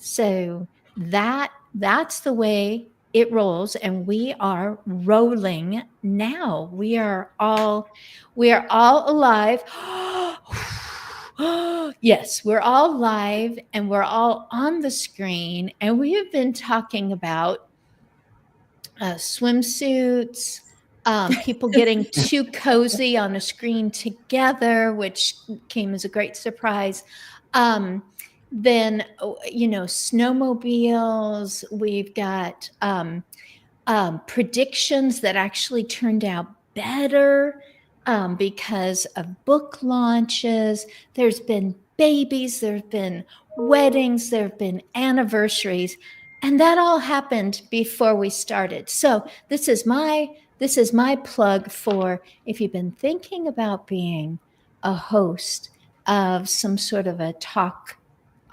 So that's the way it rolls, and we are rolling now. We are all alive. Yes, we're all live and we're all on the screen, and we have been talking about swimsuits, people getting too cozy on a screen together, which came as a great surprise. Then, snowmobiles. We've got predictions that actually turned out better because of book launches. There's been babies, there have been weddings, there have been anniversaries, and that all happened before we started. So this is my plug for, if you've been thinking about being a host of some sort of a talk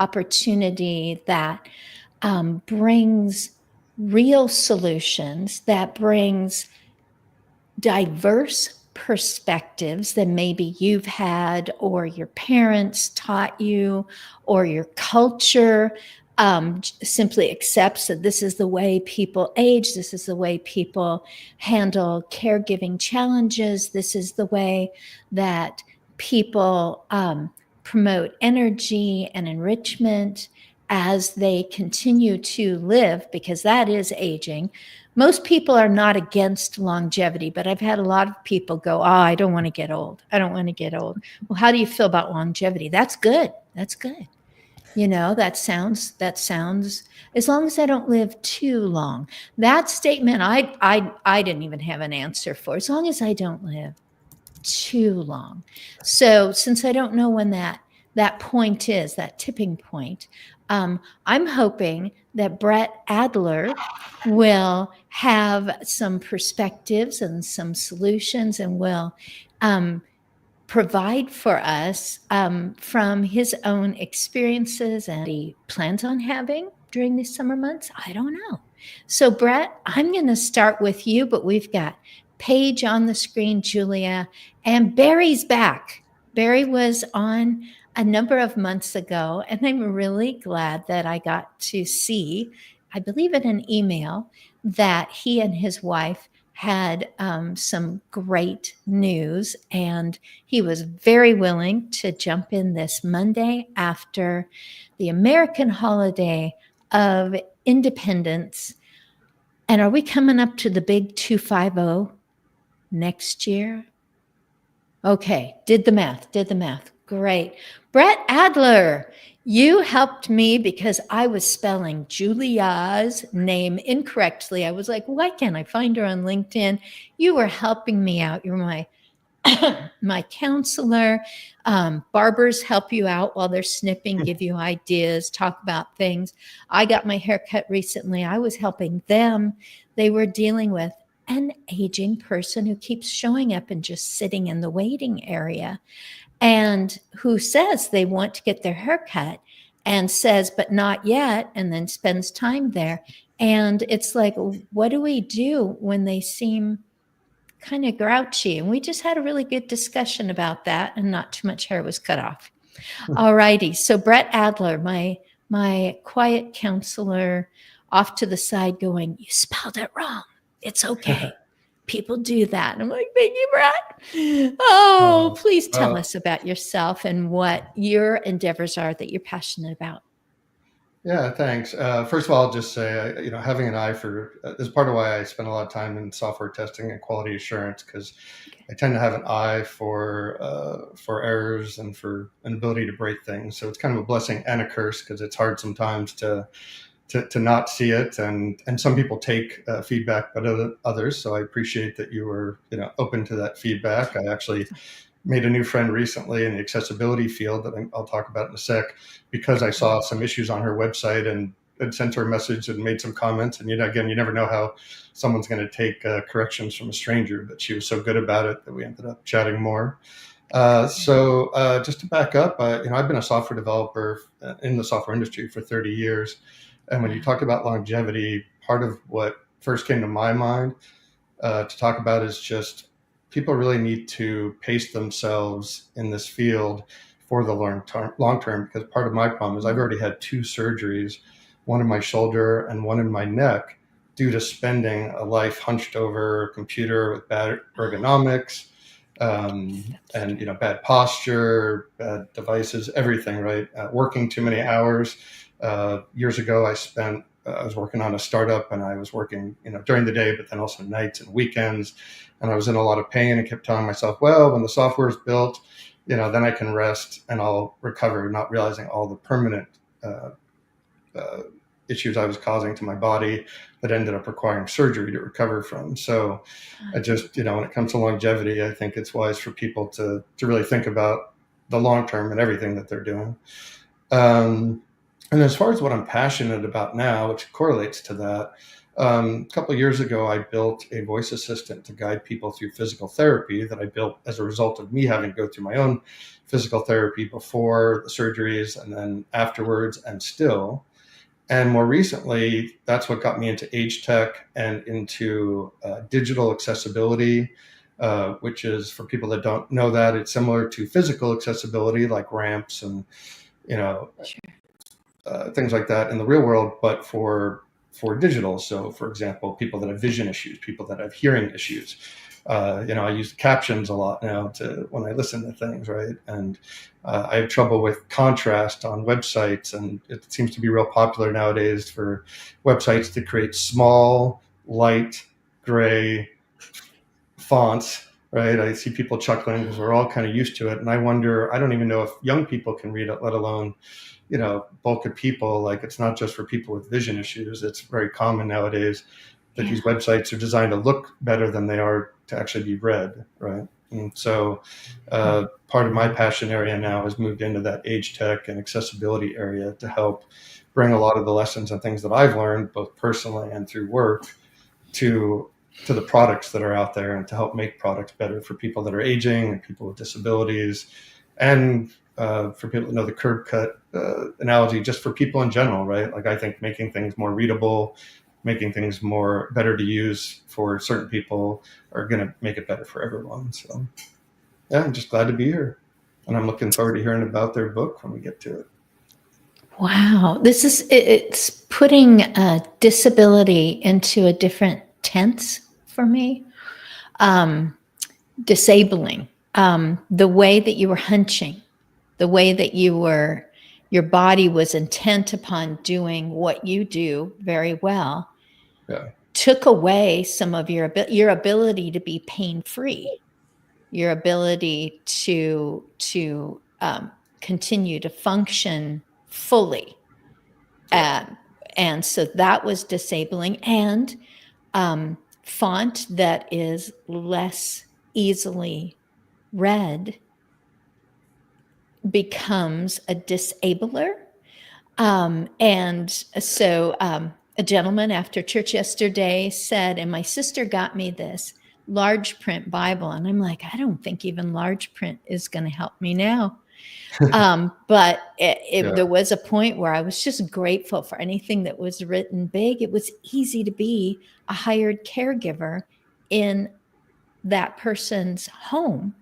opportunity that brings real solutions, that brings diverse perspectives that maybe you've had or your parents taught you or your culture simply accepts that this is the way people age, this is the way people handle caregiving challenges, this is the way that people promote energy and enrichment as they continue to live, because that is aging. Most people are not against longevity, but I've had a lot of people go, I don't want to get old. I don't want to get old. Well, how do you feel about longevity? That's good. That's good. That sounds, as long as I don't live too long. That statement, I didn't even have an answer for, as long as I don't live too long. So since I don't know when that point is, that tipping point, I'm hoping that Brett Adler will have some perspectives and some solutions and will provide for us from his own experiences and he plans on having during these summer months. I don't know. So Brett, I'm going to start with you, but we've got Paige on the screen, Julia, and Barry's back. Barry was on a number of months ago, and I'm really glad that I got to see, I believe in an email, that he and his wife had some great news, and he was very willing to jump in this Monday after the American holiday of Independence. And are we coming up to the big 250 next year? Okay, did the math. Great. Brett Adler, you helped me because I was spelling Julia's name incorrectly. I was like, why can't I find her on LinkedIn? You were helping me out. You're my counselor. Barbers help you out while they're snipping, give you ideas, talk about things. I got my hair cut recently. I was helping them. They were dealing with an aging person who keeps showing up and just sitting in the waiting area and who says they want to get their hair cut and says, but not yet, and then spends time there. And it's like, what do we do when they seem kind of grouchy? And we just had a really good discussion about that, and not too much hair was cut off. All righty. So Brett Adler, my quiet counselor off to the side going, you spelled it wrong. It's okay. People do that. And I'm like, thank you, Brett. Oh, please tell us about yourself and what your endeavors are that you're passionate about. Yeah, thanks. First of all, I'll just say, having an eye for is part of why I spend a lot of time in software testing and quality assurance, because I tend to have an eye for errors and for an ability to break things. So it's kind of a blessing and a curse, because it's hard sometimes to not see it, and some people take feedback, but others. So I appreciate that you were open to that feedback. I actually made a new friend recently in the accessibility field that I'll talk about in a sec, because I saw some issues on her website and sent her a message and made some comments. And again, you never know how someone's going to take corrections from a stranger, but she was so good about it that we ended up chatting more. So just to back up, I've been a software developer in the software industry for 30 years. And when you talk about longevity, part of what first came to my mind to talk about is just people really need to pace themselves in this field for the long term, because part of my problem is I've already had 2 surgeries one in my shoulder, and one in my neck due to spending a life hunched over a computer with bad ergonomics, and bad posture, bad devices, everything, right? Working too many hours. Years ago, I was working on a startup, and I was working, during the day, but then also nights and weekends, and I was in a lot of pain, and kept telling myself, well, when the software is built, then I can rest and I'll recover, not realizing all the permanent uh, issues I was causing to my body that ended up requiring surgery to recover from. So I just, when it comes to longevity, I think it's wise for people to really think about the long term and everything that they're doing. And as far as what I'm passionate about now, which correlates to that, a couple of years ago, I built a voice assistant to guide people through physical therapy that I built as a result of me having to go through my own physical therapy before the surgeries and then afterwards and still. And more recently, that's what got me into age tech and into digital accessibility, which is, for people that don't know that, it's similar to physical accessibility, like ramps and, things like that in the real world, but for digital. So, for example, people that have vision issues, people that have hearing issues. I use captions a lot now when I listen to things, right? And I have trouble with contrast on websites, and it seems to be real popular nowadays for websites to create small, light, gray fonts, right? I see people chuckling because we're all kind of used to it. And I wonder, I don't even know if young people can read it, let alone, bulk of people. Like, it's not just for people with vision issues. It's very common nowadays that these websites are designed to look better than they are to actually be read, right? And so part of my passion area now has moved into that age tech and accessibility area to help bring a lot of the lessons and things that I've learned, both personally and through work, to the products that are out there, and to help make products better for people that are aging and people with disabilities, and for people that know the curb cut analogy, just for people in general, right? Like, I think making things more readable, making things better to use for certain people are going to make it better for everyone. So yeah, I'm just glad to be here, and I'm looking forward to hearing about their book when we get to it. Wow. It's putting disability into a different tense for me. Disabling, the way that you were hunching, the way that your body was intent upon doing what you do very well, took away some of your ability to be pain-free, your ability to continue to function fully. And so that was disabling. And font that is less easily read becomes a disabler. And so a gentleman after church yesterday said, and my sister got me this large print Bible. And I'm like, I don't think even large print is going to help me now. But there was a point where I was just grateful for anything that was written big. It was easy to be a hired caregiver in that person's home.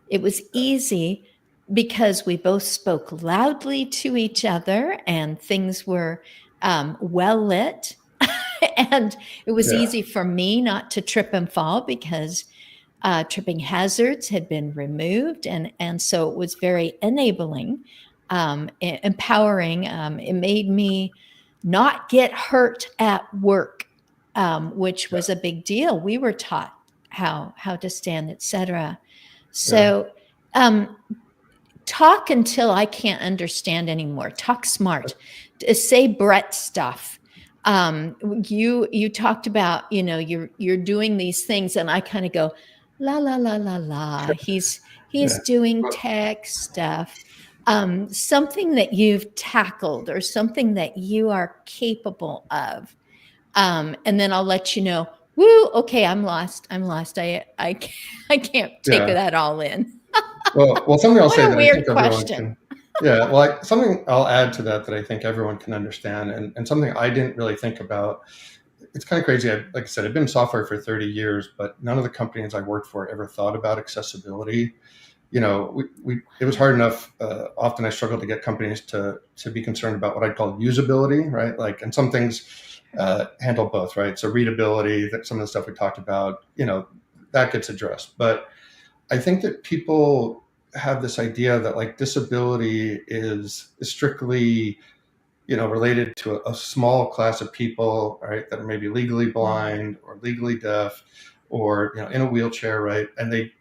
It was easy because we both spoke loudly to each other, and things were well lit. And it was easy for me not to trip and fall because tripping hazards had been removed. And so it was very enabling, empowering. It made me not get hurt at work, which was a big deal. We were taught how to stand, etc. So talk until I can't understand anymore. Talk smart. Say Brett stuff. You talked about, you're doing these things, and I kind of go, la, la, la, la, la. He's doing tech stuff. Something that you've tackled or something that you are capable of. And then I'll let you know, woo, okay, I'm lost. I can't take that all in. Well, something I'll say that I think question. Everyone can, something I'll add to that I think everyone can understand, and something I didn't really think about. It's kind of crazy. Like I said, I've been in software for 30 years, but none of the companies I worked for ever thought about accessibility. it was hard enough. Often I struggled to get companies to be concerned about what I call usability, right? Like, and some things handle both, right? So readability, that some of the stuff we talked about, that gets addressed. But I think that people have this idea that like disability is strictly, related to a small class of people, right, that are maybe legally blind or legally deaf, or in a wheelchair, right? And they,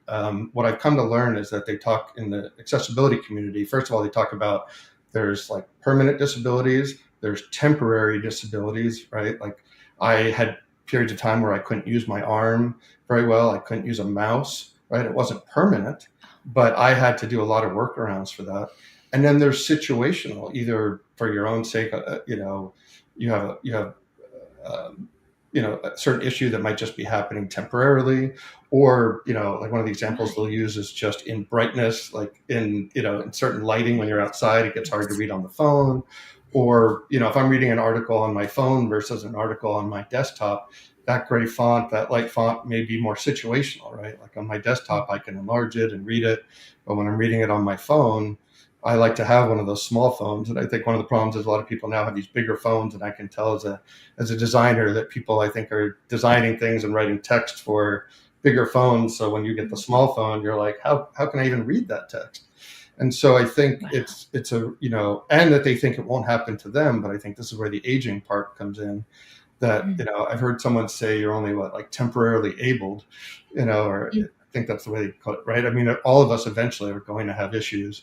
what I've come to learn is that they talk in the accessibility community. First of all, they talk about there's like permanent disabilities, there's temporary disabilities, right? Like I had periods of time where I couldn't use my arm very well, I couldn't use a mouse, right? It wasn't permanent, but I had to do a lot of workarounds for that. And then there's situational, either for your own sake, you have a certain issue that might just be happening temporarily, or like one of the examples they'll use is just in brightness, like in certain lighting when you're outside, it gets hard to read on the phone, or if I'm reading an article on my phone versus an article on my desktop, that gray font, that light font may be more situational, right? Like on my desktop, I can enlarge it and read it, but when I'm reading it on my phone, I like to have one of those small phones. And I think one of the problems is a lot of people now have these bigger phones, and I can tell as a designer that people, I think, are designing things and writing text for bigger phones. So when you get the small phone, you're like, how can I even read that text? And so I think it's and that they think it won't happen to them, but I think this is where the aging part comes in. That, I've heard someone say you're only like temporarily abled, or I think that's the way they call it, right? I mean, all of us eventually are going to have issues,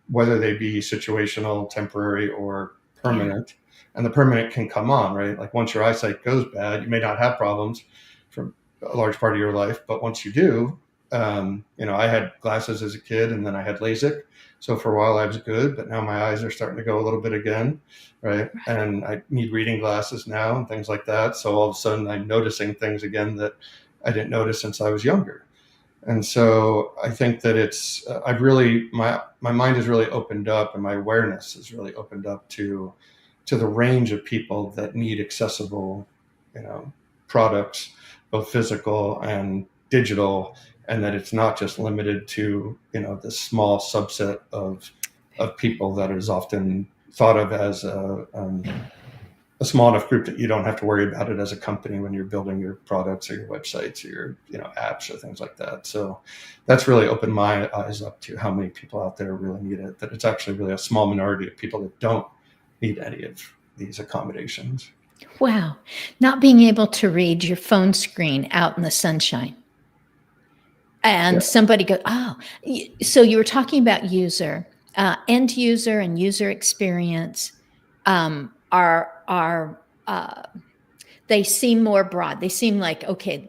whether they be situational, temporary, or permanent. And the permanent can come on, right? Like once your eyesight goes bad, you may not have problems for a large part of your life, but once you do, I had glasses as a kid, and then I had LASIK. So for a while I was good, but now my eyes are starting to go a little bit again, right? And I need reading glasses now and things like that. So all of a sudden I'm noticing things again that I didn't notice since I was younger. And so I think that it's, I've really, my mind has really opened up, and my awareness has really opened up to the range of people that need accessible, products, both physical and digital, and that it's not just limited to, this small subset of people that is often thought of as a small enough group that you don't have to worry about it as a company when you're building your products or your websites or your apps or things like that. So that's really opened my eyes up to how many people out there really need it, that it's actually really a small minority of people that don't need any of these accommodations. Wow. Not being able to read your phone screen out in the sunshine. And somebody goes, oh, so you were talking about end user and user experience they seem more broad. They seem like, okay,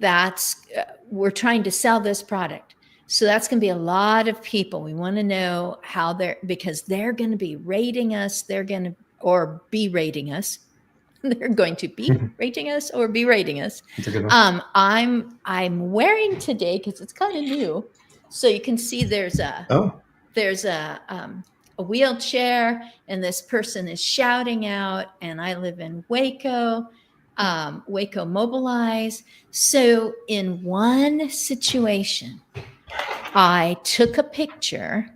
we're trying to sell this product. So that's going to be a lot of people. We want to know how because they're going to be rating us. They're going to, or be rating us. They're going to be rating us or be rating us. I'm wearing today, because it's kind of new, so you can see there's a wheelchair, and this person is shouting out. And I live in Waco. Waco Mobilize. So in one situation, I took a picture,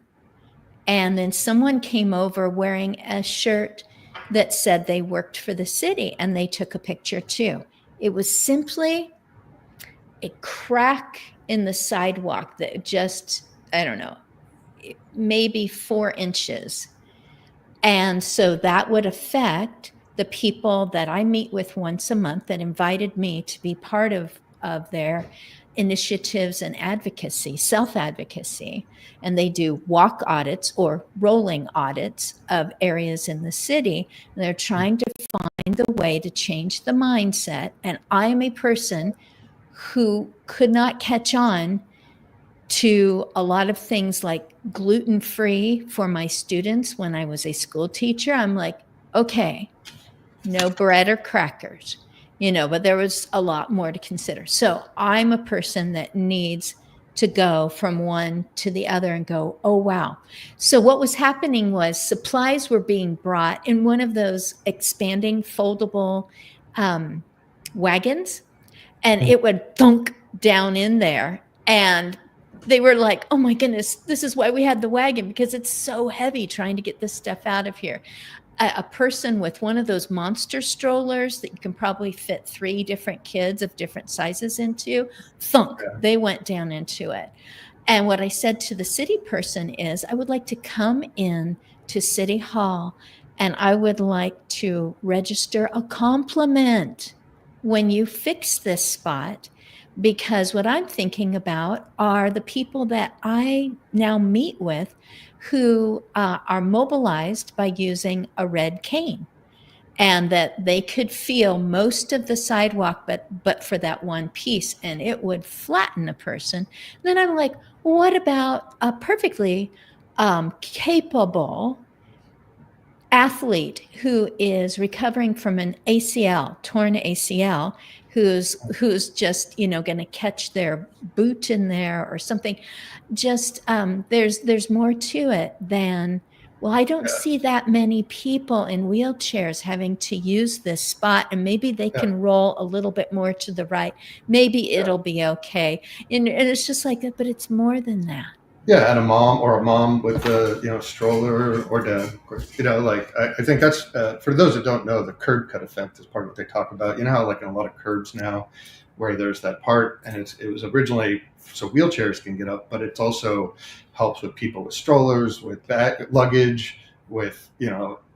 and then someone came over wearing a shirt that said they worked for the city, and they took a picture too. It was simply a crack in the sidewalk that just, I don't know, maybe 4 inches. And so that would affect the people that I meet with once a month that invited me to be part of their initiatives and advocacy, self-advocacy. And they do walk audits or rolling audits of areas in the city. And they're trying to find the way to change the mindset. And I am a person who could not catch on to a lot of things like gluten-free for my students when I was a school teacher. I'm like, okay, no bread or crackers, but there was a lot more to consider. So I'm a person that needs to go from one to the other and go, oh, wow. So what was happening was supplies were being brought in one of those expanding foldable wagons, and it would thunk down in there. And they were like, oh my goodness, this is why we had the wagon, because it's so heavy trying to get this stuff out of here. A person with one of those monster strollers that you can probably fit 3 different kids of different sizes into, thunk, Yeah. they went down into it. And what I said to the city person is, I would like to come in to City Hall and I would like to register a compliment when you fix this spot, because what I'm thinking about are the people that I now meet with who are mobilized by using a red cane, and that they could feel most of the sidewalk, but for that one piece, and it would flatten a person. And then I'm like, what about a perfectly capable athlete who is recovering from an ACL, torn ACL, who's just going to catch their boot in there or something. Just there's more to it than, well, I don't Yeah. see that many people in wheelchairs having to use this spot, and maybe they Yeah. can roll a little bit more to the right. Maybe Yeah. it'll be okay. And it's just like that, but it's more than that. Yeah, and a mom with the stroller or dad, of course. Like I think that's for those that don't know, the curb cut effect is part of what they talk about. You know how like in a lot of curbs now, where there's that part, and it was originally so wheelchairs can get up, but it also helps with people with strollers, with bag luggage, with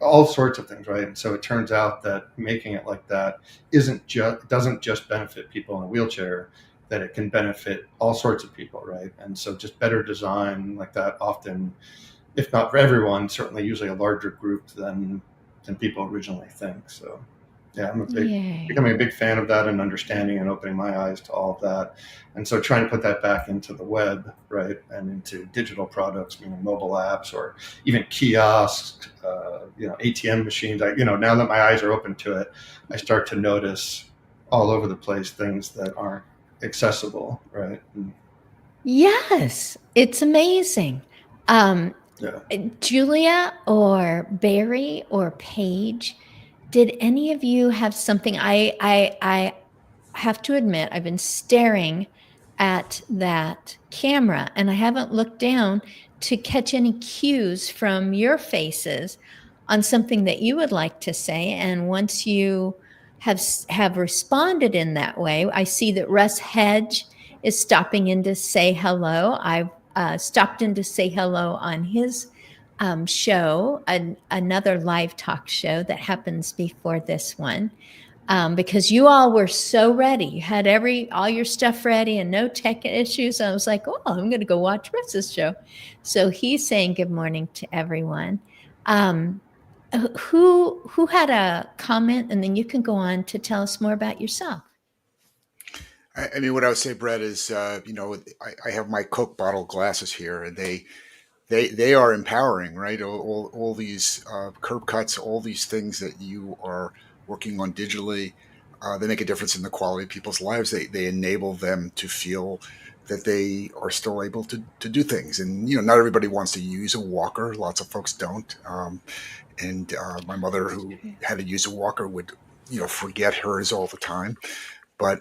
all sorts of things, right? And so it turns out that making it like that doesn't just benefit people in a wheelchair, that it can benefit all sorts of people, right? And so just better design like that often, if not for everyone, certainly usually a larger group than people originally think. So yeah, Yay. becoming a big fan of that and understanding and opening my eyes to all of that. And so trying to put that back into the web, right, and into digital products, meaning mobile apps or even kiosks, ATM machines. Now that my eyes are open to it, I start to notice all over the place things that aren't accessible, right? Yes, it's amazing. Um, Yeah. Julia or Barry or Paige, did any of you have something? I have to admit, I've been staring at that camera and I haven't looked down to catch any cues from your faces on something that you would like to say. And once you have responded in that way, I see that Russ Hedge is stopping in to say hello. I've stopped in to say hello on his show, another live talk show that happens before this one, because you all were so ready. You had all your stuff ready and no tech issues. I was like, oh, I'm going to go watch Russ's show. So he's saying good morning to everyone. Who had a comment, and then you can go on to tell us more about yourself. I mean, what I would say, Brett, is I have my Coke bottle glasses here, and they are empowering, right? All these curb cuts, all these things that you are working on digitally, they make a difference in the quality of people's lives. They enable them to feel that they are still able to do things. And not everybody wants to use a walker. Lots of folks don't. And my mother, who had to use a walker, would forget hers all the time. But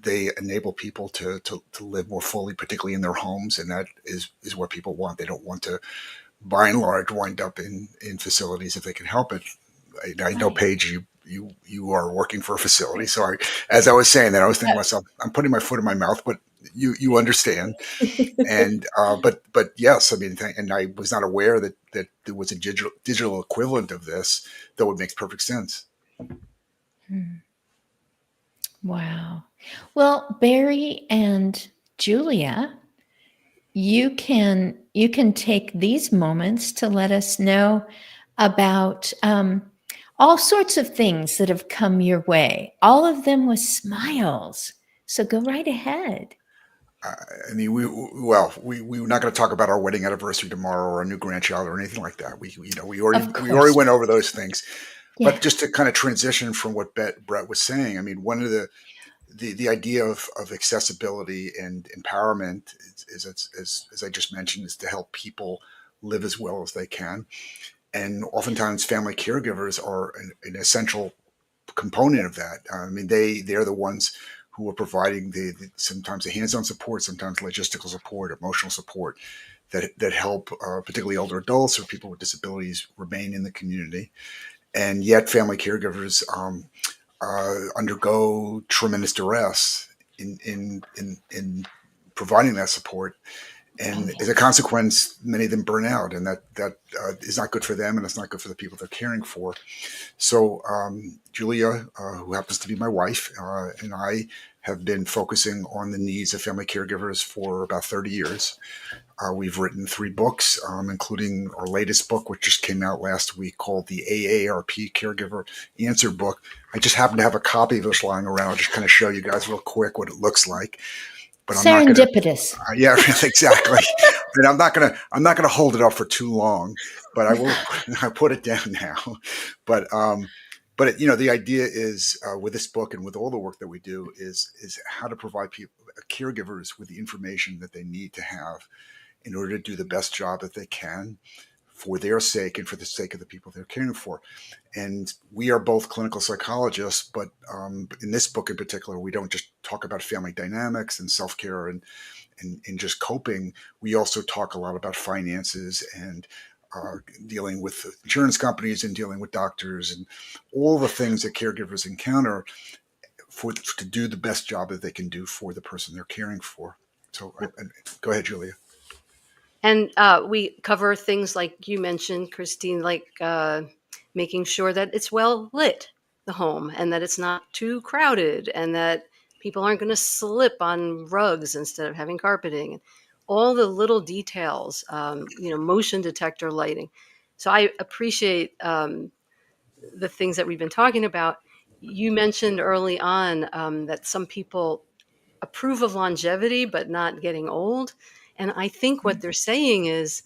they enable people to live more fully, particularly in their homes, and that is what people want. They don't want to, by and large, wind up in facilities if they can help it. I know, Paige, you are working for a facility, so as I was saying that, I was thinking to myself, I'm putting my foot in my mouth, but you understand. And but yes, I mean, and I was not aware that there was a digital equivalent of this, though it makes perfect sense. Wow. Well, Barry and Julia, you can take these moments to let us know about all sorts of things that have come your way. All of them with smiles. So go right ahead. I mean, we're not going to talk about our wedding anniversary tomorrow or our new grandchild or anything like that. We already went over those things. Yeah. But just to kind of transition from what Brett was saying, I mean, one of the idea of accessibility and empowerment is as I just mentioned, is to help people live as well as they can. And oftentimes family caregivers are an essential component of that. I mean, they're the ones who are providing sometimes the hands-on support, sometimes logistical support, emotional support that help particularly older adults or people with disabilities remain in the community. And yet family caregivers undergo tremendous duress in providing that support. And as a consequence, many of them burn out, and that is not good for them, and it's not good for the people they're caring for. So Julia, who happens to be my wife, and I have been focusing on the needs of family caregivers for about 30 years. We've written 3 books, including our latest book, which just came out last week, called the AARP Caregiver Answer Book. I just happen to have a copy of this lying around. I'll just kind of show you guys real quick what it looks like. But serendipitous. Yeah, exactly. And I'm not gonna hold it up for too long, but I will. I put it down now. But the idea is with this book and with all the work that we do is how to provide caregivers with the information that they need to have in order to do the best job that they can for their sake and for the sake of the people they're caring for. And we are both clinical psychologists, but in this book in particular, we don't just talk about family dynamics and self-care and just coping. We also talk a lot about finances and dealing with insurance companies and dealing with doctors and all the things that caregivers encounter to do the best job that they can do for the person they're caring for. So go ahead, Julia. And we cover things like you mentioned, Christine, like making sure that it's well lit, the home, and that it's not too crowded, and that people aren't going to slip on rugs instead of having carpeting, and all the little details, motion detector lighting. So I appreciate the things that we've been talking about. You mentioned early on that some people approve of longevity, but not getting old. And I think what they're saying is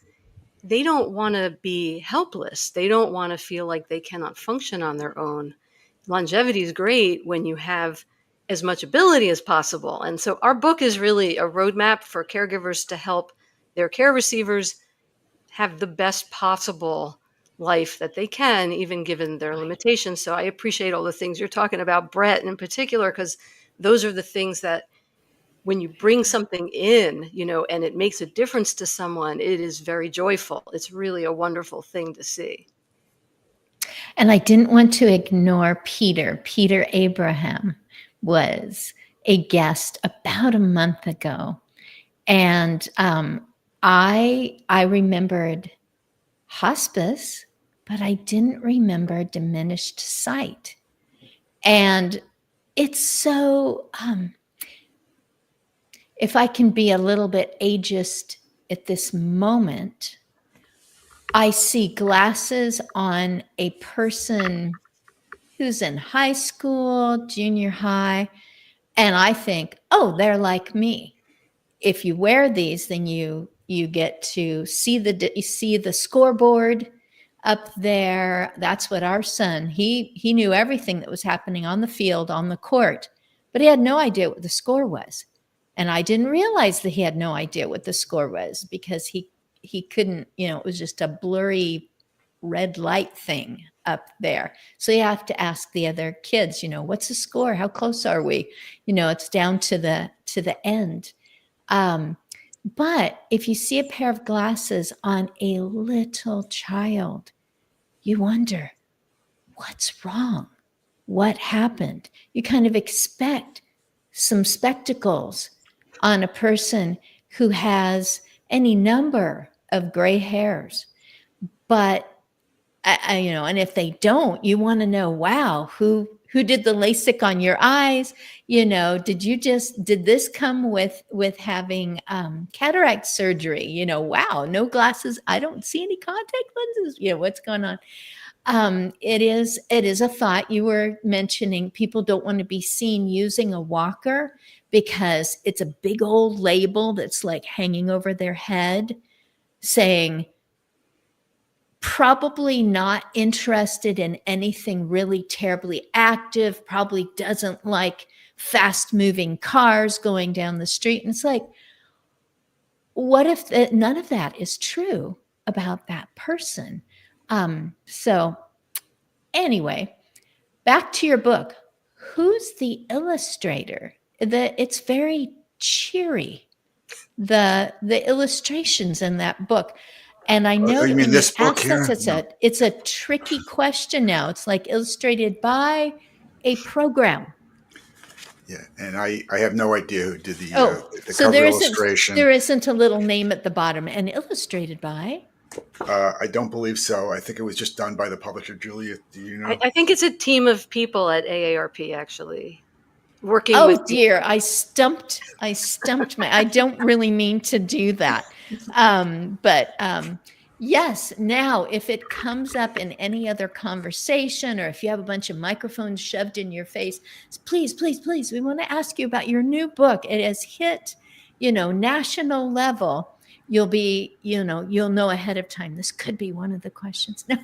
they don't want to be helpless. They don't want to feel like they cannot function on their own. Longevity is great when you have as much ability as possible. And so our book is really a roadmap for caregivers to help their care receivers have the best possible life that they can, even given their limitations. So I appreciate all the things you're talking about, Brett, in particular, because those are the things that when you bring something in, and it makes a difference to someone, it is very joyful. It's really a wonderful thing to see. And I didn't want to ignore Peter. Peter Abraham was a guest about a month ago. And I remembered hospice, but I didn't remember diminished sight. And it's so, if I can be a little bit ageist at this moment, I see glasses on a person who's in high school, junior high, and I think, oh, they're like me. If you wear these, then you get to see the scoreboard up there. That's what our son, he knew everything that was happening on the field, on the court, but he had no idea what the score was. And I didn't realize that he had no idea what the score was because he couldn't, it was just a blurry red light thing up there. So you have to ask the other kids, what's the score? How close are we? It's down to the end. But if you see a pair of glasses on a little child, you wonder, what's wrong? What happened? You kind of expect some spectacles on a person who has any number of gray hairs. But, and if they don't, you want to know, wow, who did the LASIK on your eyes? Did this come with having cataract surgery? Wow, no glasses. I don't see any contact lenses. What's going on? It is a thought. You were mentioning people don't want to be seen using a walker because it's a big old label that's like hanging over their head saying, probably not interested in anything really terribly active, probably doesn't like fast moving cars going down the street. And it's like, what if none of that is true about that person? So anyway, back to your book. Who's the illustrator it's very cheery. The illustrations in that book. And I know you that mean when you this book ask here? that, it's a tricky question now. It's like illustrated by a program. Yeah, and I have no idea who did the So cover illustration. there isn't a little name at the bottom, and illustrated by. I don't believe so. I think it was just done by the publisher. Julia, do you know? I think it's a team of people at AARP actually working Oh with. dear, I stumped my. I don't really mean to do that, but yes. Now, if it comes up in any other conversation, or if you have a bunch of microphones shoved in your face, please, please, please, we want to ask you about your new book. It has hit, national level. You'll know ahead of time. This could be one of the questions. No,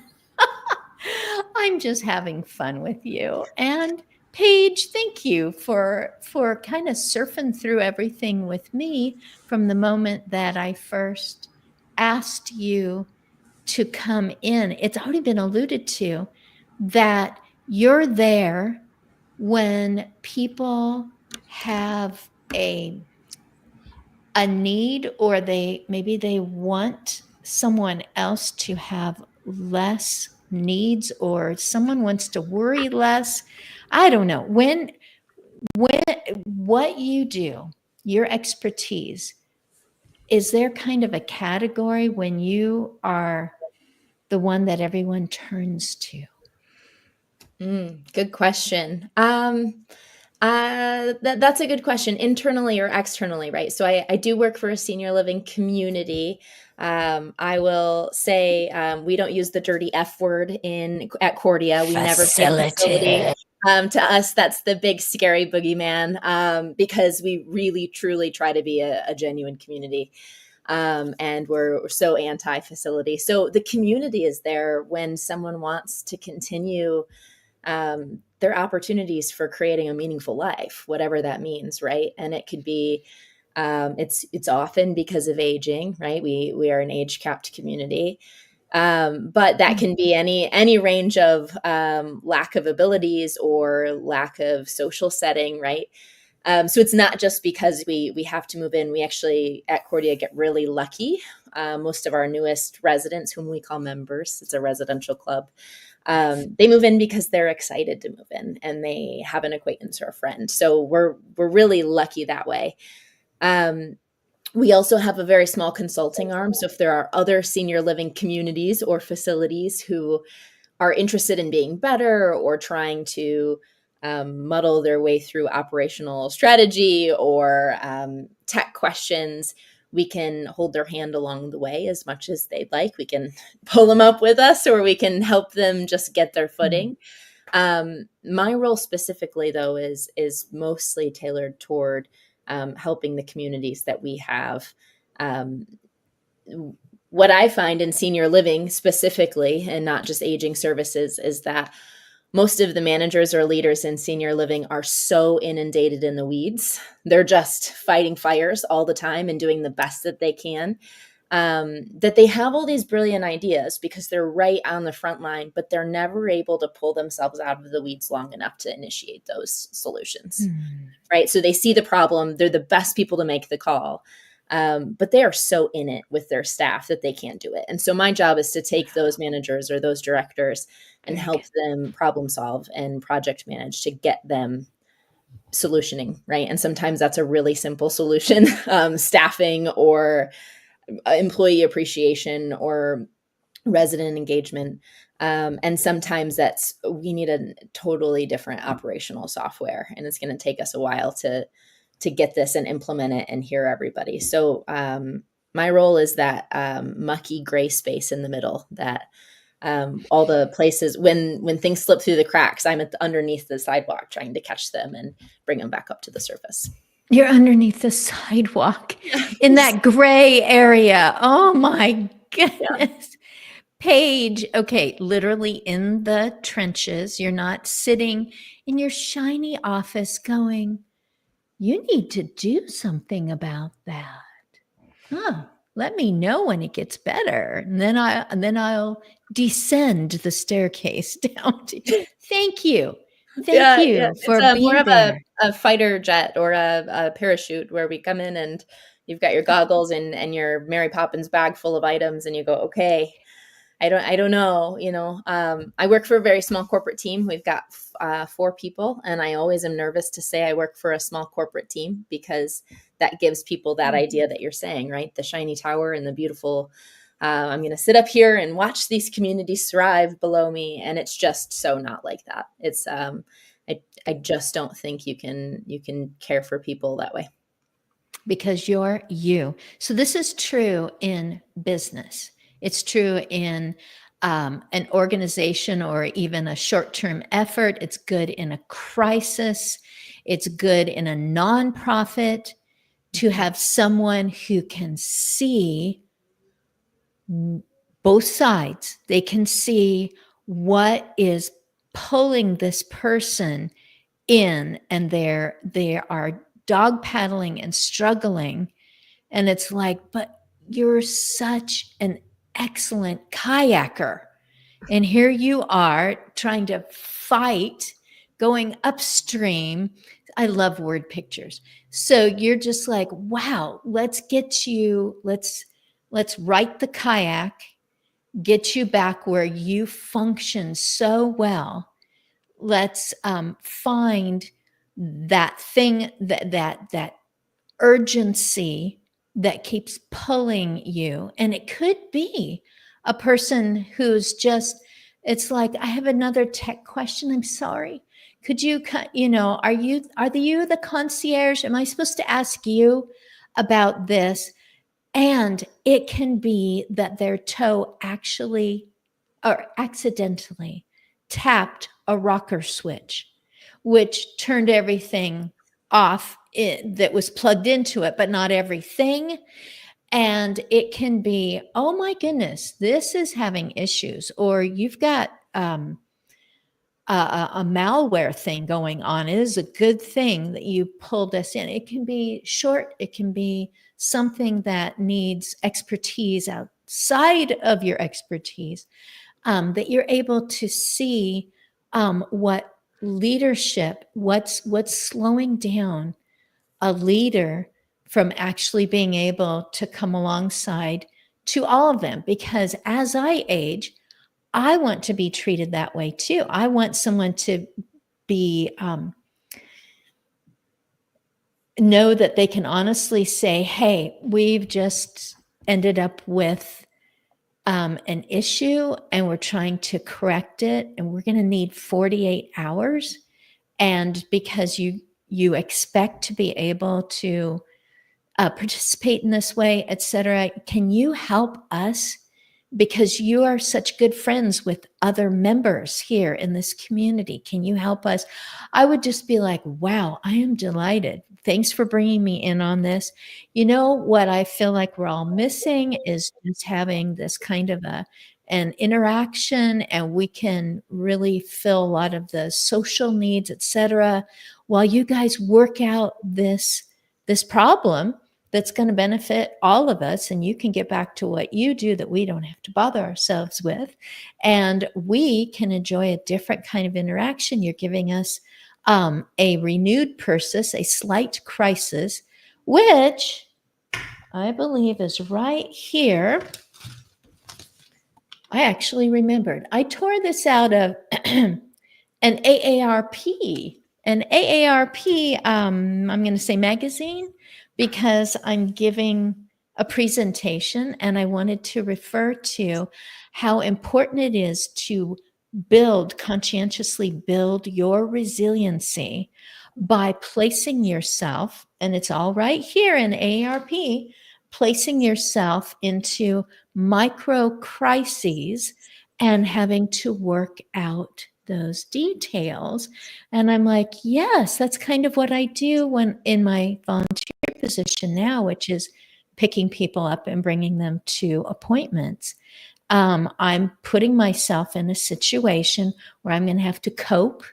I'm just having fun with you. And Paige, thank you for kind of surfing through everything with me from the moment that I first asked you to come in. It's already been alluded to that you're there when people have a need, or maybe they want someone else to have less needs, or someone wants to worry less. I don't know. When what you do, your expertise, is there kind of a category when you are the one that everyone turns to? Good question. That's a good question. Internally or externally, right? So I do work for a senior living community. I will say we don't use the dirty F word at Cordia. We never say facility. To us, that's the big scary boogeyman, because we really truly try to be a genuine community. And we're so anti-facility. So the community is there when someone wants to continue their opportunities for creating a meaningful life, whatever that means, right? And it could be, it's often because of aging, right? We are an age capped community, but that can be any range of lack of abilities or lack of social setting, right? So it's not just because we have to move in. We actually at Cordia get really lucky. Most of our newest residents, whom we call members, it's a residential club. They move in because they're excited to move in and they have an acquaintance or a friend. So we're really lucky that way. We also have a very small consulting arm. So if there are other senior living communities or facilities who are interested in being better or trying to muddle their way through operational strategy or tech questions, we can hold their hand along the way as much as they'd like. We can pull them up with us, or we can help them just get their footing. My role specifically, though, is mostly tailored toward helping the communities that we have. What I find in senior living specifically, and not just aging services, is that most of the managers or leaders in senior living are so inundated in the weeds. They're just fighting fires all the time and doing the best that they can, that they have all these brilliant ideas because they're right on the front line, but they're never able to pull themselves out of the weeds long enough to initiate those solutions, right? So they see the problem. They're the best people to make the call. But they are so in it with their staff that they can't do it. And so my job is to take those managers or those directors and help them problem solve and project manage to get them solutioning, right? And sometimes that's a really simple solution, staffing or employee appreciation or resident engagement. And sometimes we need a totally different operational software, and it's going to take us a while to get this and implement it and hear everybody. So my role is that mucky gray space in the middle, that all the places when things slip through the cracks, I'm underneath the sidewalk trying to catch them and bring them back up to the surface. You're underneath the sidewalk in that gray area. Oh my goodness. Yeah. Paige, okay, literally in the trenches. You're not sitting in your shiny office going, you need to do something about that. Oh, let me know when it gets better. And then I'll descend the staircase down to. Thank you. Thank you for being more of there. a fighter jet or a parachute where we come in and you've got your goggles and your Mary Poppins bag full of items, and you go, okay, I don't know, I work for a very small corporate team. We've got 4 people, and I always am nervous to say I work for a small corporate team, because that gives people that idea that you're saying, right? The shiny tower and the beautiful, I'm going to sit up here and watch these communities thrive below me. And it's just so not like that. It's, I just don't think you can care for people that way. Because you're you. So this is true in business. It's true in an organization or even a short-term effort. It's good in a crisis. It's good in a nonprofit to have someone who can see both sides. They can see what is pulling this person in, and they are dog paddling and struggling. And it's like, but you're such an excellent kayaker. And here you are trying to fight, going upstream. I love word pictures. So you're just like, wow, let's right the kayak, get you back where you function so well. Let's find that thing, that urgency that keeps pulling you. And it could be a person who's just, it's like, I have another tech question. I'm sorry. Could you, are you the concierge? Am I supposed to ask you about this? And it can be that their toe actually or accidentally tapped a rocker switch, which turned everything off that was plugged into it, but not everything. And it can be, oh my goodness, this is having issues, or you've got a malware thing going on. It is a good thing that you pulled us in. It can be short. It can be something that needs expertise outside of your expertise, that you're able to see what leadership, what's slowing down a leader from actually being able to come alongside to all of them. Because as I age, I want to be treated that way too. I want someone to be, know that they can honestly say, hey, we've just ended up with an issue and we're trying to correct it, and we're going to need 48 hours. And because you expect to be able to participate in this way, et cetera, can you help us? Because you are such good friends with other members here in this community. Can you help us? I would just be like, wow, I am delighted. Thanks for bringing me in on this. You know what I feel like we're all missing is just having this kind of an interaction, and we can really fill a lot of the social needs, et cetera, while you guys work out this problem that's going to benefit all of us. And you can get back to what you do that we don't have to bother ourselves with. And we can enjoy a different kind of interaction. You're giving us a renewed purpose, a slight crisis, which I believe is right here. I actually remembered. I tore this out of an AARP. An AARP, I'm going to say magazine, because I'm giving a presentation and I wanted to refer to how important it is to conscientiously build your resiliency by placing yourself, and it's all right here in AARP, placing yourself into micro crises and having to work out those details. And I'm like, yes, that's kind of what I do when in my volunteer position now, which is picking people up and bringing them to appointments. I'm putting myself in a situation where I'm going to have to cope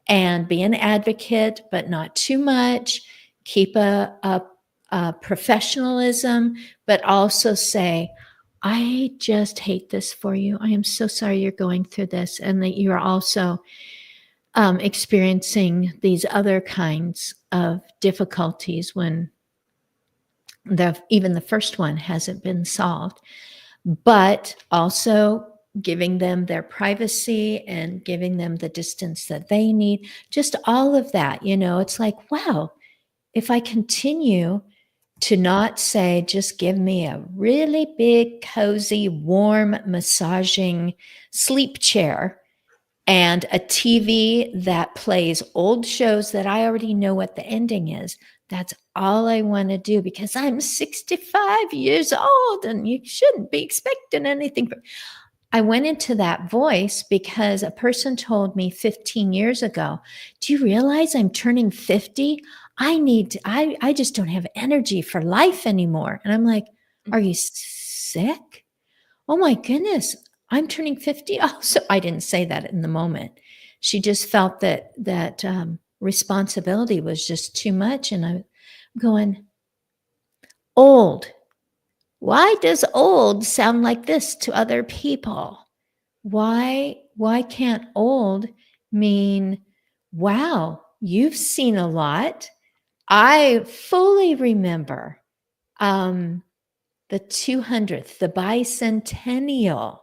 and be an advocate, but not too much, keep a professionalism, but also say, I just hate this for you. I am so sorry you're going through this, and that you're also experiencing these other kinds of difficulties when even the first one hasn't been solved, but also giving them their privacy and giving them the distance that they need. Just all of that, it's like, wow, if I continue to not say, just give me a really big, cozy, warm, massaging sleep chair and a TV that plays old shows that I already know what the ending is. That's all I want to do because I'm 65 years old and you shouldn't be expecting anything. I went into that voice because a person told me 15 years ago, do you realize I'm turning 50? I just don't have energy for life anymore. And I'm like, are you sick? Oh my goodness, I'm turning 50 also. I didn't say that in the moment. She just felt that responsibility was just too much. And I'm going, old. Why does old sound like this to other people? Why can't old mean, wow, you've seen a lot. I fully remember the 200th, the bicentennial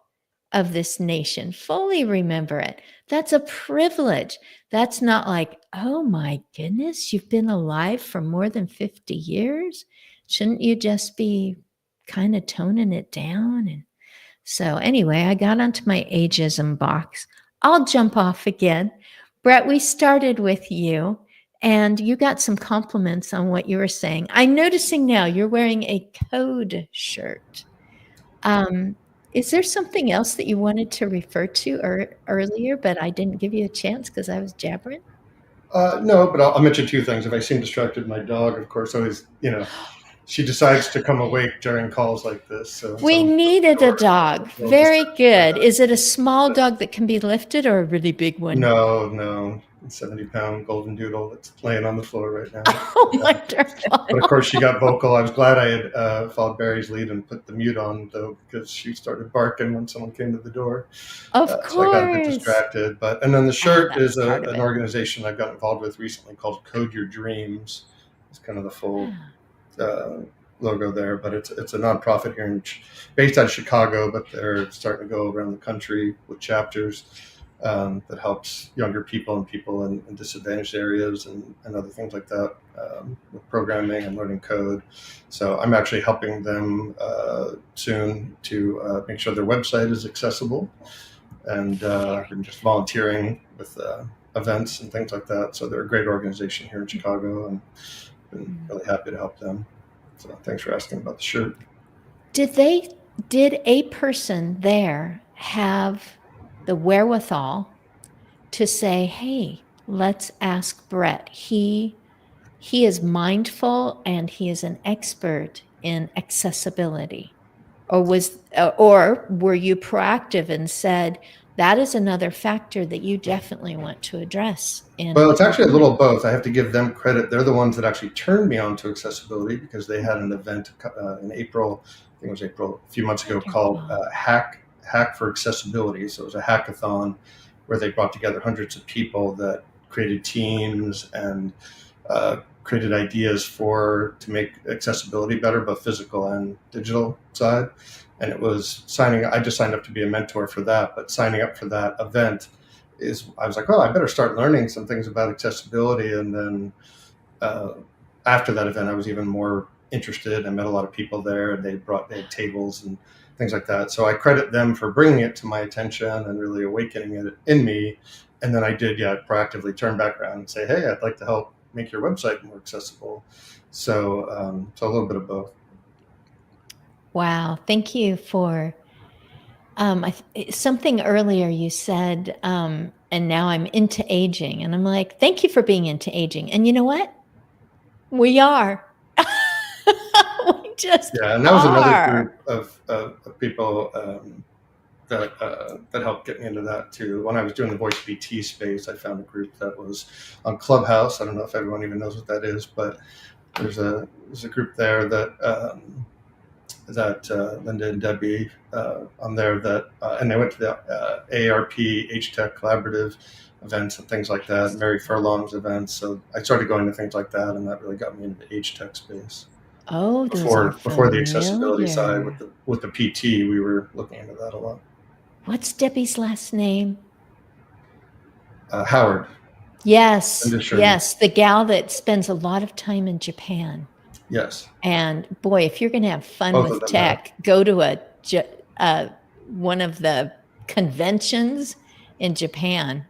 of this nation. Fully remember it. That's a privilege. That's not like, oh my goodness, you've been alive for more than 50 years. Shouldn't you just be kind of toning it down? And so anyway, I got onto my ageism box. I'll jump off again. Brett, we started with you. And you got some compliments on what you were saying. I'm noticing now you're wearing a code shirt. Is there something else that you wanted to refer to earlier, but I didn't give you a chance because I was jabbering? No, but I'll mention two things. If I seem distracted, my dog, of course, always, she decides to come awake during calls like this. So we needed a dog. Very good. Is it a small dog that can be lifted or a really big one? No. 70-pound golden doodle that's laying on the floor right now. Oh, wonderful. But of course, she got vocal. I was glad I had followed Barry's lead and put the mute on, though, because she started barking when someone came to the door. Of course. So I got a bit distracted. And then the shirt is an organization I've got involved with recently called Code Your Dreams. It's kind of the full logo there, but it's a nonprofit here based out of Chicago, but they're starting to go around the country with chapters that helps younger people and people in disadvantaged areas and other things like that with programming and learning code. So I'm actually helping them soon to make sure their website is accessible, and I'm just volunteering with events and things like that. So they're a great organization here in Chicago, and been really happy to help them. So thanks for asking about the shirt. Did a person there have the wherewithal to say, hey, let's ask Brett. He is mindful and he is an expert in accessibility. Or were you proactive and said, that is another factor that you definitely want to address? Well, it's actually a little both. I have to give them credit. They're the ones that actually turned me on to accessibility because they had an event in April, I think it was April, a few months ago, called Hack for Accessibility. So it was a hackathon where they brought together hundreds of people that created teams and created ideas to make accessibility better, both physical and digital side. And it was I just signed up to be a mentor for that, but signing up for that event I was like, I better start learning some things about accessibility. And then after that event, I was even more interested. I met a lot of people there, and they had tables and things like that. So I credit them for bringing it to my attention and really awakening it in me. And then I did, proactively turn back around and say, hey, I'd like to help make your website more accessible. So a little bit of both. Wow. Thank you for something earlier you said, and now I'm into aging. And I'm like, thank you for being into aging. And you know what? We are. We just and that was another group of people that helped get me into that too. When I was doing the Voice BT space, I found a group that was on Clubhouse. I don't know if everyone even knows what that is, but there's a group there that Linda and Debbie on there and they went to the AARP H-Tech Collaborative events and things like that, Mary Furlong's events. So I started going to things like that, and that really got me into the age tech space. Oh, those are Before the accessibility side familiar. with the PT, we were looking into that a lot. What's Debbie's last name? Howard. Yes, Industry. yes, the gal that spends a lot of time in Japan. Yes. And boy, if you're going to have fun Both with of them tech, go to one of the conventions in Japan.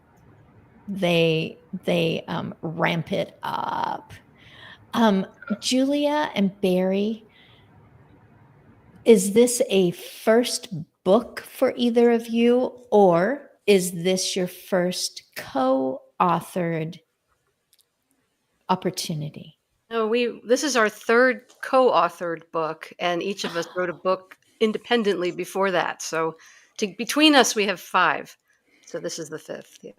They ramp it up. Julia and Barry, is this a first book for either of you, or is this your first co-authored opportunity? No, this is our third co-authored book, and each of us wrote a book independently before that. So between us, we have 5. So this is the 5th. Yeah.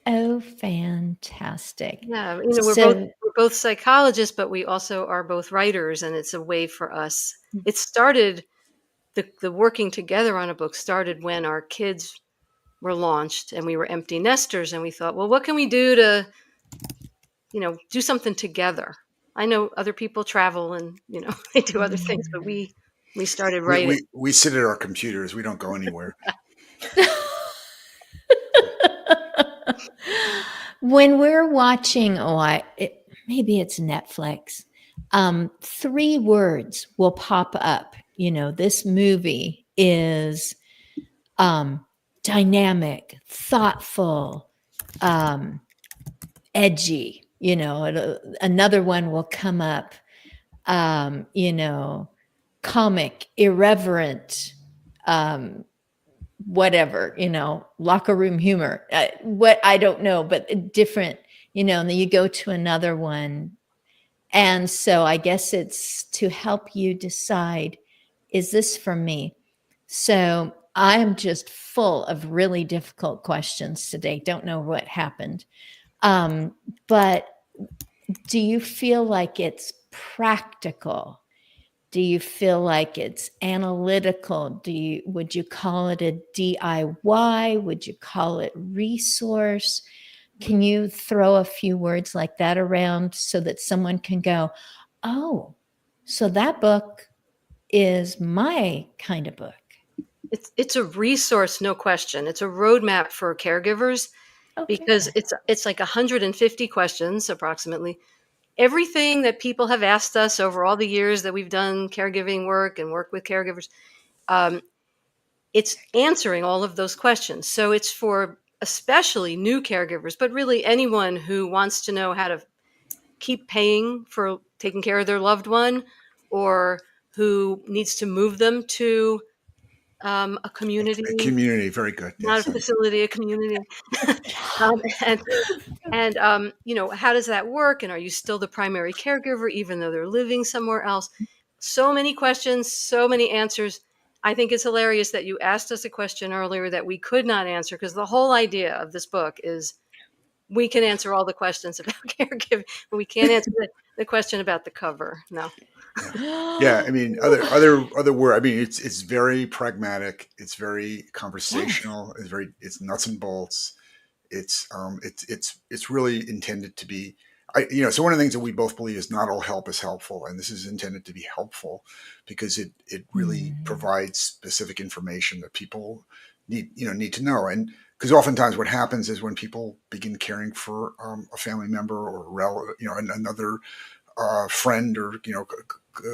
Oh, fantastic. Yeah, So, we're both psychologists, but we also are both writers, and it's a way for us. It started the working together on a book started when our kids were launched and we were empty nesters, and we thought, well, what can we do to do something together? I know other people travel and they do other things, but we started writing. We sit at our computers. We don't go anywhere. when we're watching, maybe it's Netflix, 3 words will pop up. This movie is dynamic, thoughtful, edgy. Another one will come up, comic, irreverent, whatever, locker room humor, what I don't know, but different, and then you go to another one. And so I guess it's to help you decide, is this for me? So I'm just full of really difficult questions today. Don't know what happened. But do you feel like it's practical? Do you feel like it's analytical? Would you call it a DIY? Would you call it resource? Can you throw a few words like that around so that someone can go, oh, so that book is my kind of book? It's a resource, no question. It's a roadmap for caregivers. Okay. Because it's like 150 questions approximately. Everything that people have asked us over all the years that we've done caregiving work and work with caregivers, it's answering all of those questions. So it's for especially new caregivers, but really anyone who wants to know how to keep paying for taking care of their loved one, or who needs to move them to a community. A community, very good. Not yes. A facility, a community. And how does that work? And are you still the primary caregiver, even though they're living somewhere else? So many questions, so many answers. I think it's hilarious that you asked us a question earlier that we could not answer, because the whole idea of this book is we can answer all the questions about caregiving, but we can't answer the question about the cover. No. Yeah, I mean, other word. I mean, it's very pragmatic. It's very conversational. Yes. It's nuts and bolts. It's really intended to be. So one of the things that we both believe is not all help is helpful, and this is intended to be helpful because it really provides specific information that people need to know. And because oftentimes what happens is when people begin caring for a family member or another friend or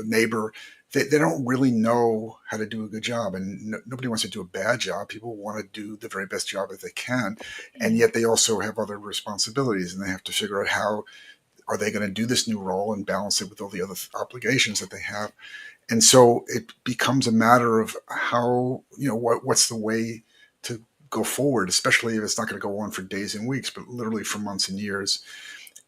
neighbor, they don't really know how to do a good job, and nobody wants to do a bad job. People want to do the very best job that they can, and yet they also have other responsibilities, and they have to figure out how are they going to do this new role and balance it with all the other obligations that they have. And so it becomes a matter of how, what's the way to go forward, especially if it's not going to go on for days and weeks, but literally for months and years.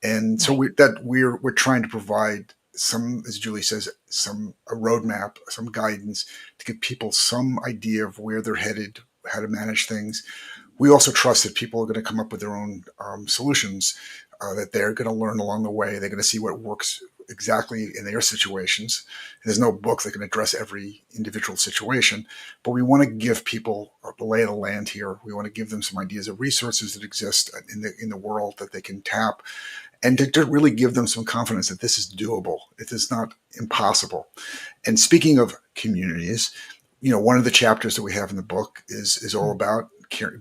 And so we're trying to provide some, as Julie says, a roadmap, some guidance to give people some idea of where they're headed, how to manage things. We also trust that people are going to come up with their own solutions that they're going to learn along the way. They're going to see what works exactly in their situations. There's no book that can address every individual situation, but we want to give people the lay of the land here. We want to give them some ideas of resources that exist in the world that they can tap, and to really give them some confidence that this is doable. It is not impossible. And speaking of communities, one of the chapters that we have in the book is all about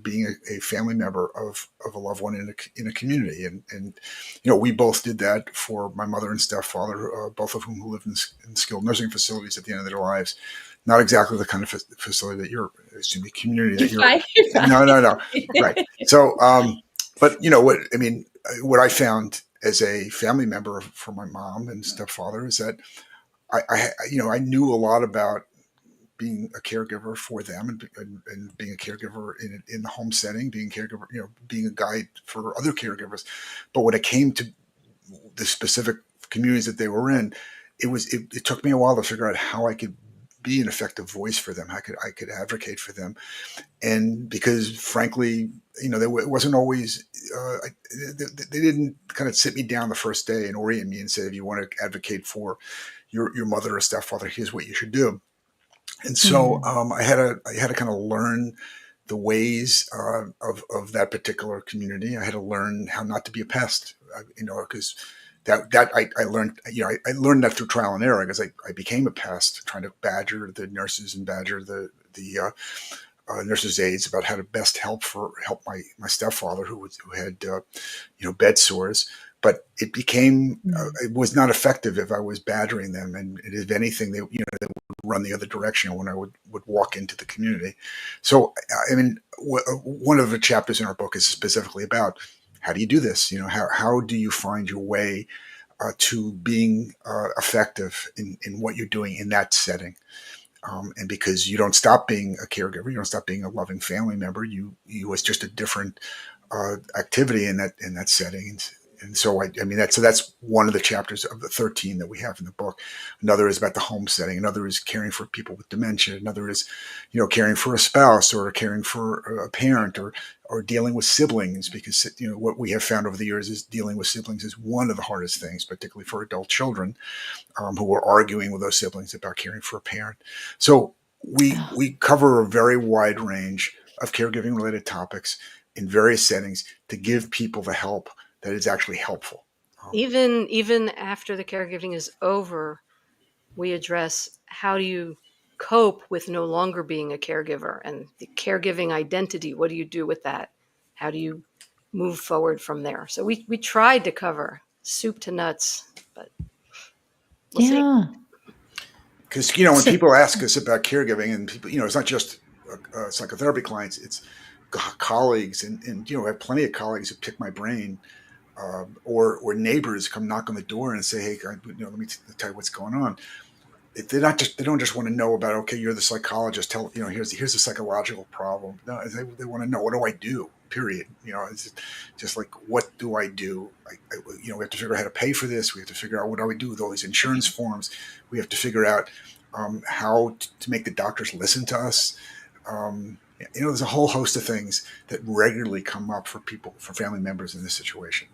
being a family member of a loved one in a community. And we both did that for my mother and stepfather, both of whom lived in skilled nursing facilities at the end of their lives. Not exactly the kind of facility that you're, excuse me, community that you're. No. Right. So, but what I found as a family member for my mom and stepfather is that I knew a lot about being a caregiver for them and being a caregiver in the home setting, being a caregiver, being a guide for other caregivers. But when it came to the specific communities that they were in, it took me a while to figure out how I could be an effective voice for them. I could advocate for them. And because frankly, it wasn't always, they didn't kind of sit me down the first day and orient me and say, if you want to advocate for your mother or stepfather, here's what you should do. And so I had to kind of learn the ways of that particular community. I had to learn how not to be a pest, because that I learned, I learned that through trial and error, because I became a pest trying to badger the nurses and badger the nurses' aides about how to best help my stepfather who had bed sores. But it became it was not effective if I was badgering them, and if anything, they would run the other direction when I would walk into the community. So one of the chapters in our book is specifically about how do you do this? How do you find your way to being effective in what you're doing in that setting? And because you don't stop being a caregiver, you don't stop being a loving family member. You was just a different activity in that setting. And so that's one of the chapters of the 13 that we have in the book. Another is about the home setting. Another is caring for people with dementia. Another is, caring for a spouse or caring for a parent or dealing with siblings, because, what we have found over the years is dealing with siblings is one of the hardest things, particularly for adult children who are arguing with those siblings about caring for a parent. So we cover a very wide range of caregiving related topics in various settings to give people the help that is actually helpful. Even after the caregiving is over, we address how do you cope with no longer being a caregiver and the caregiving identity. What do you do with that? How do you move forward from there? So we tried to cover soup to nuts, but we'll see. Because, when people ask us about caregiving, and people, it's not just psychotherapy clients, it's colleagues, and I have plenty of colleagues who pick my brain, or neighbors come knock on the door and say, hey, let me tell you what's going on. They don't just want to know about, okay, you're the psychologist, here's the psychological problem. No, they want to know, what do I do? Period. It's just like, what do I do? We have to figure out how to pay for this. We have to figure out what do we do with all these insurance forms. We have to figure out how to make the doctors listen to us. There's a whole host of things that regularly come up for family members in this situation.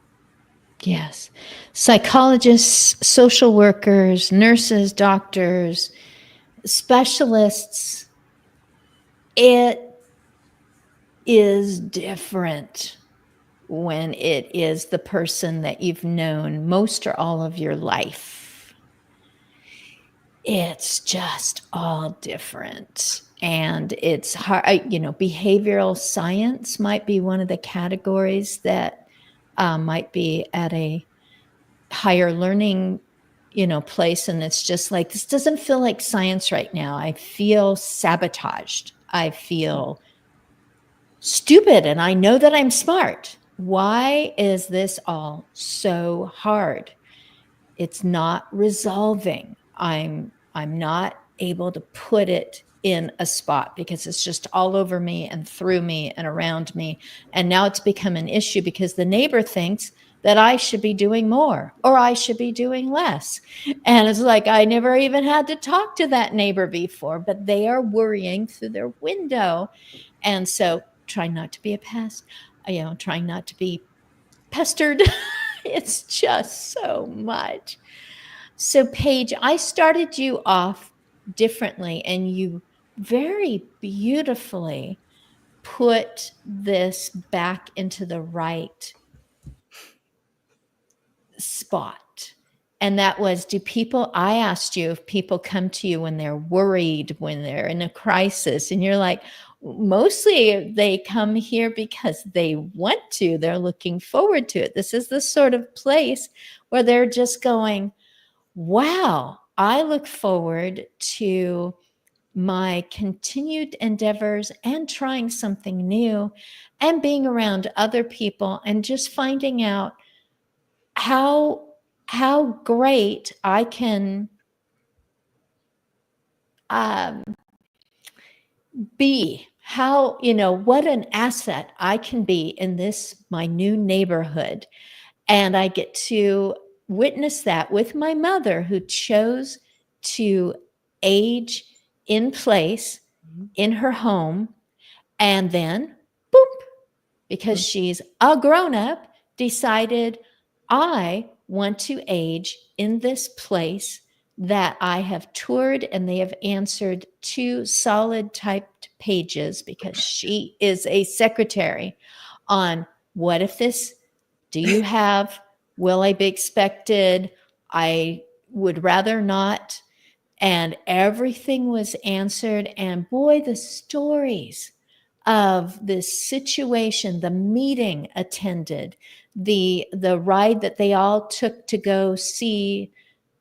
Yes. Psychologists, social workers, nurses, doctors, specialists. It is different when it is the person that you've known most or all of your life. It's just all different. And it's hard, behavioral science might be one of the categories that might be at a higher learning, place. And it's just like, this doesn't feel like science right now. I feel sabotaged. I feel stupid. And I know that I'm smart. Why is this all so hard? It's not resolving. I'm not able to put it in a spot because it's just all over me and through me and around me. And now it's become an issue because the neighbor thinks that I should be doing more or I should be doing less. And it's like, I never even had to talk to that neighbor before, but they are worrying through their window. And so trying not to be a pest, trying not to be pestered. It's just so much. So, Paige, I started you off differently, and you very beautifully put this back into the right spot. And that was, I asked you if people come to you when they're worried, when they're in a crisis, and you're like, mostly they come here because they want to, they're looking forward to it. This is the sort of place where they're just going, wow, I look forward to my continued endeavors and trying something new and being around other people and just finding out how great I can be, how, what an asset I can be in this, my new neighborhood. And I get to witness that with my mother, who chose to age in place in her home. And then, boop, because she's a grown up, decided, I want to age in this place that I have toured, and they have answered 2 solid typed pages, because she is a secretary, on what if this, do you have, will I be expected? I would rather not. And everything was answered. And boy, the stories of this situation, the meeting attended, the ride that they all took to go see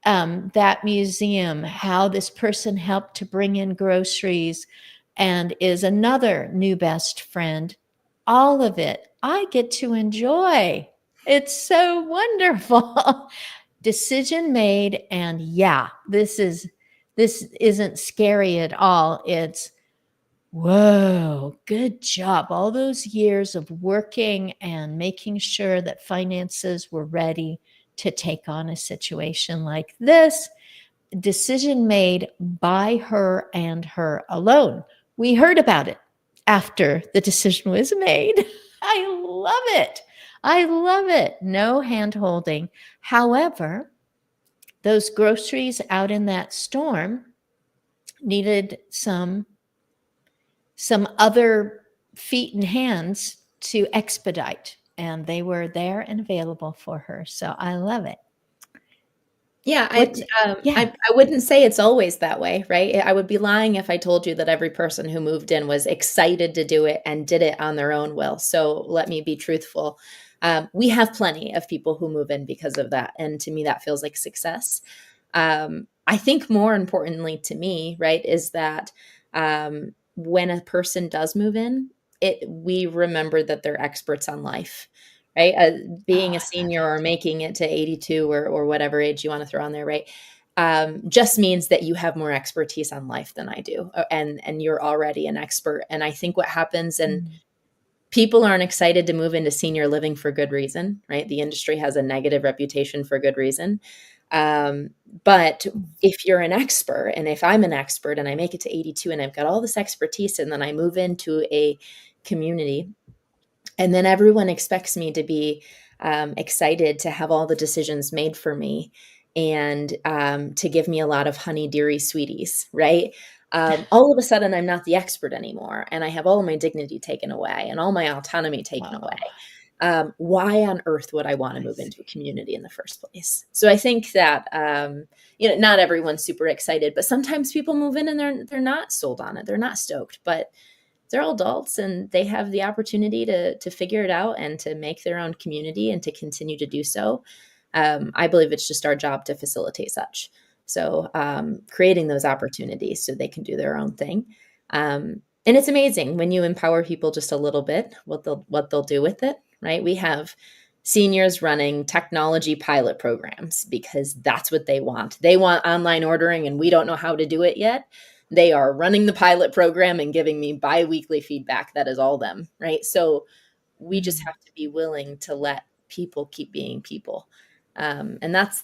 that museum, how this person helped to bring in groceries and is another new best friend. All of it I get to enjoy. It's so wonderful. Decision made. And yeah, this isn't scary at all. It's, whoa, good job. All those years of working and making sure that finances were ready to take on a situation like this. Decision made by her and her alone. We heard about it after the decision was made. I love it. I love it. No hand holding. However, those groceries out in that storm needed some other feet and hands to expedite, and they were there and available for her. So I love it. Yeah, I wouldn't say it's always that way, right? I would be lying if I told you that every person who moved in was excited to do it and did it on their own will. So let me be truthful. We have plenty of people who move in because of that. And to me, that feels like success. I think more importantly to me, right, is that when a person does move in, we remember that they're experts on life. Right. Being a senior or making it to 82 or whatever age you want to throw on there. Right. Just means that you have more expertise on life than I do. And you're already an expert. And I think what happens, and people aren't excited to move into senior living for good reason. Right. The industry has a negative reputation for good reason. But if you're an expert, and if I'm an expert and I make it to 82 and I've got all this expertise, and then I move into a community, and then everyone expects me to be excited to have all the decisions made for me, and to give me a lot of honey dearie sweeties, right? All of a sudden, I'm not the expert anymore, and I have all my dignity taken away and all my autonomy taken away. Why on earth would I want to move into a community in the first place? So I think that not everyone's super excited, but sometimes people move in and they're not sold on it, they're not stoked, but they're all adults and they have the opportunity to figure it out and to make their own community and to continue to do so. I believe it's just our job to facilitate such. So creating those opportunities so they can do their own thing. And it's amazing when you empower people just a little bit, what they'll do with it, right? We have seniors running technology pilot programs because that's what they want. They want online ordering and we don't know how to do it yet. They are running the pilot program and giving me bi-weekly feedback. That is all them, right? So we just have to be willing to let people keep being people. And that's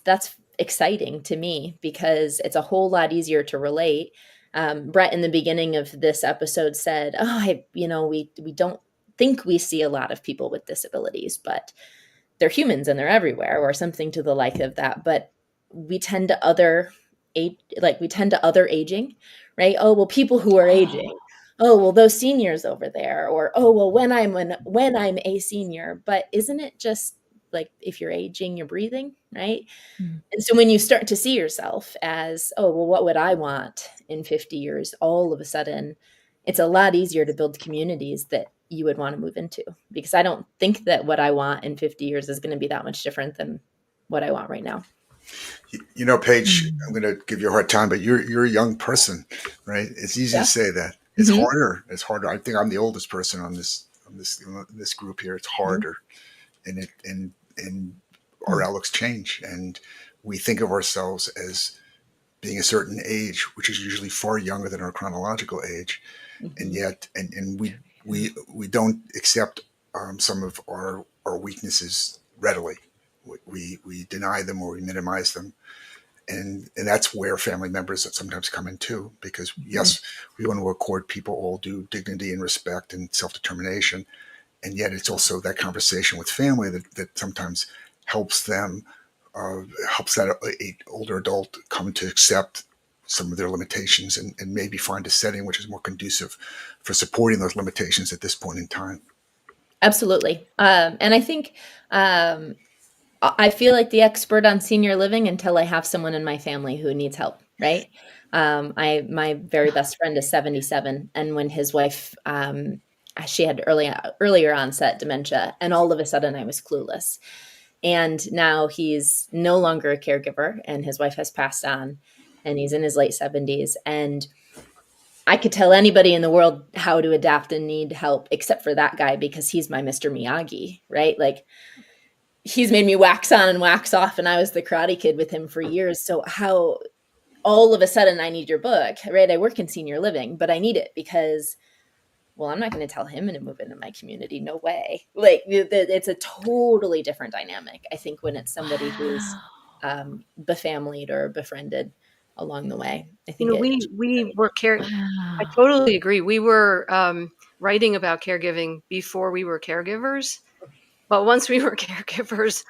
exciting to me because it's a whole lot easier to relate. Brett, in the beginning of this episode said, we don't think we see a lot of people with disabilities, but they're humans and they're everywhere, or something to the like of that. But we tend to other aging, right? Oh, well, people who are aging. Oh, well, those seniors over there, or oh, well, when I'm a senior. But isn't it just like if you're aging, you're breathing, right? Mm. And so when you start to see yourself as, oh, well, what would I want in 50 years? All of a sudden, it's a lot easier to build communities that you would want to move into, because I don't think that what I want in 50 years is going to be that much different than what I want right now. You know, Paige, I'm going to give you a hard time, but you're a young person, right? It's easy to say that. It's harder. It's harder. I think I'm the oldest person on this group here. It's harder, and our outlooks change, and we think of ourselves as being a certain age, which is usually far younger than our chronological age, and yet, and we don't accept some of our weaknesses readily. We deny them or we minimize them. And that's where family members sometimes come in too, because yes, we want to accord people all due dignity and respect and self-determination. And yet it's also that conversation with family that sometimes helps them, helps that older adult come to accept some of their limitations and maybe find a setting which is more conducive for supporting those limitations at this point in time. Absolutely. And I think, I feel like the expert on senior living until I have someone in my family who needs help, right? My very best friend is 77, and when his wife, she had earlier onset dementia, and all of a sudden I was clueless. And now he's no longer a caregiver, and his wife has passed on, and he's in his late 70s. And I could tell anybody in the world how to adapt and need help, except for that guy, because he's my Mr. Miyagi, right? Like, he's made me wax on and wax off, and I was the Karate Kid with him for years. So how all of a sudden I need your book, right? I work in senior living, but I need it because, well, I'm not going to tell him to move into my community. No way. Like, it's a totally different dynamic, I think, when it's somebody who's befamilied or befriended along the way. I think we were I totally agree. We were writing about caregiving before we were caregivers. But once we were caregivers,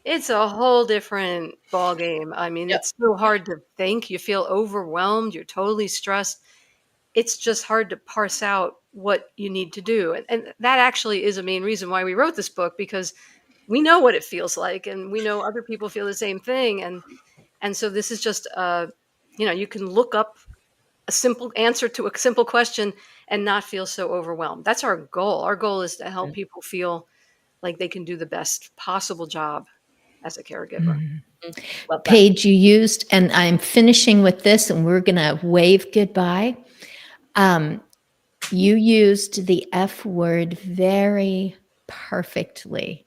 it's a whole different ballgame. I mean, it's so hard to think. You feel overwhelmed. You're totally stressed. It's just hard to parse out what you need to do. And that actually is a main reason why we wrote this book, because we know what it feels like, and we know other people feel the same thing. And so this is just, you can look up a simple answer to a simple question and not feel so overwhelmed. That's our goal. Our goal is to help people feel like they can do the best possible job as a caregiver. Paige, you used, and I'm finishing with this, and we're going to wave goodbye. You used the F word very perfectly.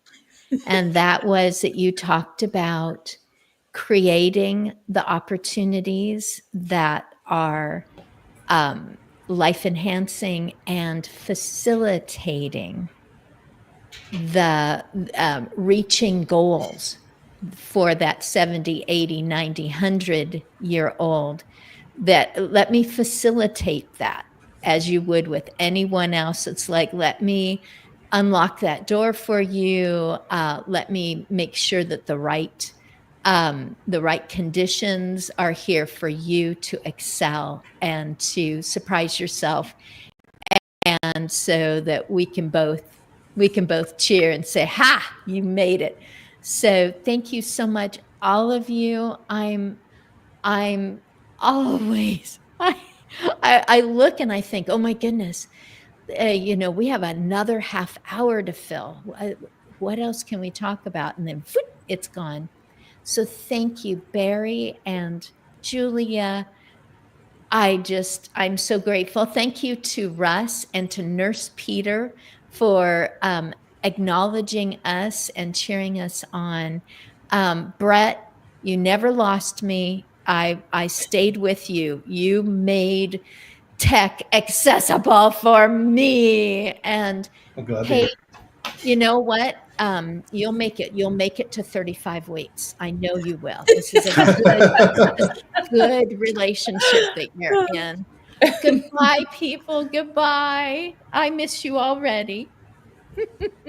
And that was that you talked about creating the opportunities that are life enhancing and facilitating the reaching goals for that 70, 80, 90, 100-year-old, that let me facilitate that as you would with anyone else. It's like, let me unlock that door for you. Let me make sure that the right conditions are here for you to excel and to surprise yourself. And so that we can both cheer and say, ha, you made it. So thank you so much, all of you. I'm always, I look and I think, oh my goodness, we have another half hour to fill. What else can we talk about? And then it's gone. So thank you, Barry and Julia. I'm so grateful. Thank you to Russ and to Nurse Peter for acknowledging us and cheering us on. Brett, you never lost me. I stayed with you. You made tech accessible for me. And hey, you know what? You'll make it. You'll make it to 35 weeks. I know you will. This is a good relationship that you're in. Goodbye, people. Goodbye. I miss you already.